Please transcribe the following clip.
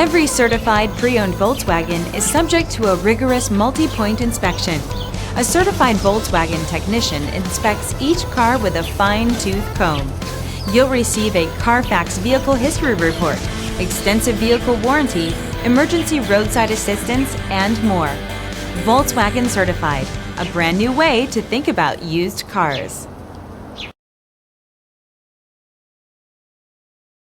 Every certified pre-owned Volkswagen is subject to a rigorous multi-point inspection. A certified Volkswagen technician inspects each car with a fine-tooth comb. You'll receive a CARFAX vehicle history report, extensive vehicle warranty, emergency roadside assistance, and more. Volkswagen Certified, a brand new way to think about used cars.